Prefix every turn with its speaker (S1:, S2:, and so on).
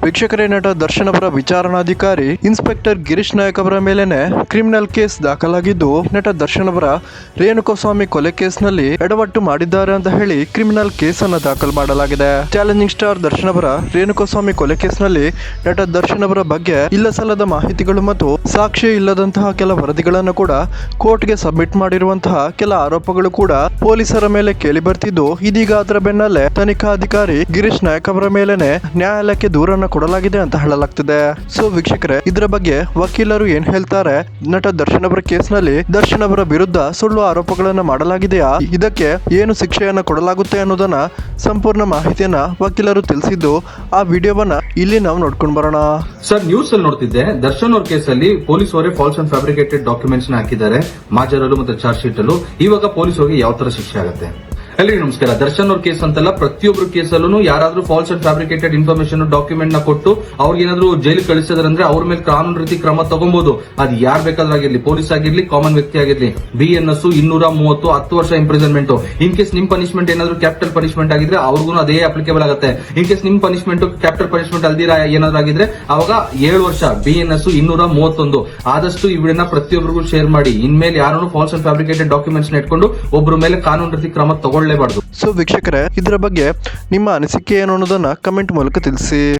S1: ವೀಕ್ಷಕರೇ, ನಟ ದರ್ಶನ್ ಅವರ ವಿಚಾರಣಾಧಿಕಾರಿ ಇನ್ಸ್ಪೆಕ್ಟರ್ ಗಿರೀಶ್ ನಾಯಕ್ ಅವರ ಮೇಲೆನೆ ಕ್ರಿಮಿನಲ್ ಕೇಸ್ ದಾಖಲಾಗಿದ್ದು, ನಟ ದರ್ಶನ್ ಅವರ ರೇಣುಕಾಸ್ವಾಮಿ ಕೊಲೆ ಕೇಸ್ನಲ್ಲಿ ಎಡವಟ್ಟು ಮಾಡಿದ್ದಾರೆ ಅಂತ ಹೇಳಿ ಕ್ರಿಮಿನಲ್ ಕೇಸ್ ಅನ್ನು ದಾಖಲು ಮಾಡಲಾಗಿದೆ. ಚಾಲೆಂಜಿಂಗ್ ಸ್ಟಾರ್ ದರ್ಶನ್ ಅವರ ರೇಣುಕಾಸ್ವಾಮಿ ಕೊಲೆ ಕೇಸ್ನಲ್ಲಿ ನಟ ದರ್ಶನ್ ಅವರ ಬಗ್ಗೆ ಇಲ್ಲಸಲ್ಲದ ಮಾಹಿತಿಗಳು ಮತ್ತು ಸಾಕ್ಷಿ ಇಲ್ಲದಂತಹ ಕೆಲ ವರದಿಗಳನ್ನು ಕೂಡ ಕೋರ್ಟ್ಗೆ ಸಬ್ಮಿಟ್ ಮಾಡಿರುವಂತಹ ಕೆಲ ಆರೋಪಗಳು ಕೂಡ ಪೊಲೀಸರ ಮೇಲೆ ಕೇಳಿ ಬರ್ತಿದ್ದು, ಇದೀಗ ಅದರ ಬೆನ್ನಲ್ಲೇ ತನಿಖಾಧಿಕಾರಿ ಗಿರೀಶ್ ನಾಯಕ್ ಅವರ ಮೇಲೆನೆ ನ್ಯಾಯಾಲಯಕ್ಕೆ ದೂರನ್ನ ಕೊಡಲಾಗಿದೆ ಅಂತ ಹೇಳಲಾಗ್ತಿದೆ. ಸೊ ವೀಕ್ಷಕರೇ, ಇದರ ಬಗ್ಗೆ ವಕೀಲರು ಏನ್ ಹೇಳ್ತಾರೆ, ನಟ ದರ್ಶನ್ ಅವರ ಕೇಸ್ನಲ್ಲಿ ದರ್ಶನ್ ಅವರ ವಿರುದ್ಧ ಸುಳ್ಳು ಆರೋಪಗಳನ್ನ ಮಾಡಲಾಗಿದೆಯಾ, ಇದಕ್ಕೆ ಏನು ಶಿಕ್ಷೆಯನ್ನ ಕೊಡಲಾಗುತ್ತೆ ಅನ್ನೋದನ್ನ ಸಂಪೂರ್ಣ ಮಾಹಿತಿಯನ್ನ ವಕೀಲರು ತಿಳಿಸಿದ್ದು, ಆ ವಿಡಿಯೋವನ್ನ ಇಲ್ಲಿ ನಾವು ನೋಡ್ಕೊಂಡು ಬರೋಣ.
S2: ಸರ್, ನ್ಯೂಸ್ ಅಲ್ಲಿ ನೋಡ್ತಿದ್ದೆ, ದರ್ಶನ್ ಅವ್ರ ಕೇಸಲ್ಲಿ ಪೊಲೀಸ್ ಅವರೇ ಫಾಲ್ಸ್ ಅಂಡ್ ಫ್ಯಾಬ್ರಿಕೇಟೆಡ್ ಡಾಕ್ಯುಮೆಂಟ್ಸ್ ನ ಹಾಕಿದ್ದಾರೆ ಮಾಜರಲ್ಲೂ ಮತ್ತೆ ಚಾರ್ಜ್ ಶೀಟ್ ಅಲ್ಲೂ. ಇವಾಗ ಪೊಲೀಸ್ ಅವರಿಗೆ ಯಾವ ತರ ಶಿಕ್ಷೆ ಆಗುತ್ತೆ? ಎಲ್ಲರಿಗೂ ನಮಸ್ಕಾರ. ದರ್ಶನ್ ಅವ್ರ ಕೇಸ್ ಅಂತಲ್ಲ, ಪ್ರತಿಯೊಬ್ಬರು ಕೇಸಲ್ಲೂ ಯಾರಾದ್ರೂ false and fabricated information document ನ ಕೊಟ್ಟು ಅವ್ರಿಗೆ ಏನಾದ್ರು ಜೈಲಿಗೆ ಕಳಿಸಿದ್ರಂದ್ರೆ ಅವ್ರ ಮೇಲೆ ಕಾನೂನು ರೀತಿ ಕ್ರಮ ತಗೊಬಹುದು. ಅದು ಯಾರು ಬೇಕಾದ್ರೂ ಆಗಿರ್ಲಿ, ಪೊಲೀಸ್ ಆಗಿರ್ಲಿ, ಕಾಮನ್ ವ್ಯಕ್ತಿ ಆಗಿರ್ಲಿ. BNS 230 10 ವರ್ಷ ಇಂಪ್ರಿಸನ್ಮೆಂಟ್. ಇನ್ ಕೇಸ್ ನಿಮ್ ಪನಿಷ್ಮೆಂಟ್ ಏನಾದ್ರು ಕ್ಯಾಪಿಟಲ್ ಪನಿಷ್ಮೆಂಟ್ ಆಗಿದ್ರೆ ಅವ್ರಿಗೂ ಅದೇ ಅಪ್ಲಿಕೇಬಲ್ ಆಗುತ್ತೆ. ಇನ್ ಕೇಸ್ ನಿಮ್ ಪನಿಷ್ಮೆಂಟ್ ಕ್ಯಾಪಿಟಲ್ ಪನಿಷ್ಮೆಂಟ್ ಅಲ್ದಿರ ಏನಾದ್ರು ಆಗಿದ್ರೆ ಅವಾಗ 7 ವರ್ಷ. BNS 231. ಆದಷ್ಟು ಈ ವಿಡಿಯೋನ ಪ್ರತಿಯೊಬ್ಬರಿಗೂ ಶೇರ್ ಮಾಡಿ. ಇನ್ಮೇಲೆ ಯಾರು ಫಾಲ್ಸ್ ಅಂಡ್ ಫ್ಯಾಬ್ರಿಕೇಟೆಡ್ ಡಾಕ್ಯುಮೆಂಟ್ಸ್ ನ ಇಟ್ಕೊಂಡು ಒಬ್ಬರ ಮೇಲೆ ಕಾನೂನು ರೀತಿ ಕ್ರಮ ತಗೊಳ್ಳೇಬಾರ್ದು.
S1: ಸೊ ವೀಕ್ಷಕರೇ, ಇದರ ಬಗ್ಗೆ ನಿಮ್ಮ ಅನಿಸಿಕೆ ಏನು ಅನ್ನೋದನ್ನ ಕಮೆಂಟ್ ಮೂಲಕ ತಿಳಿಸಿ.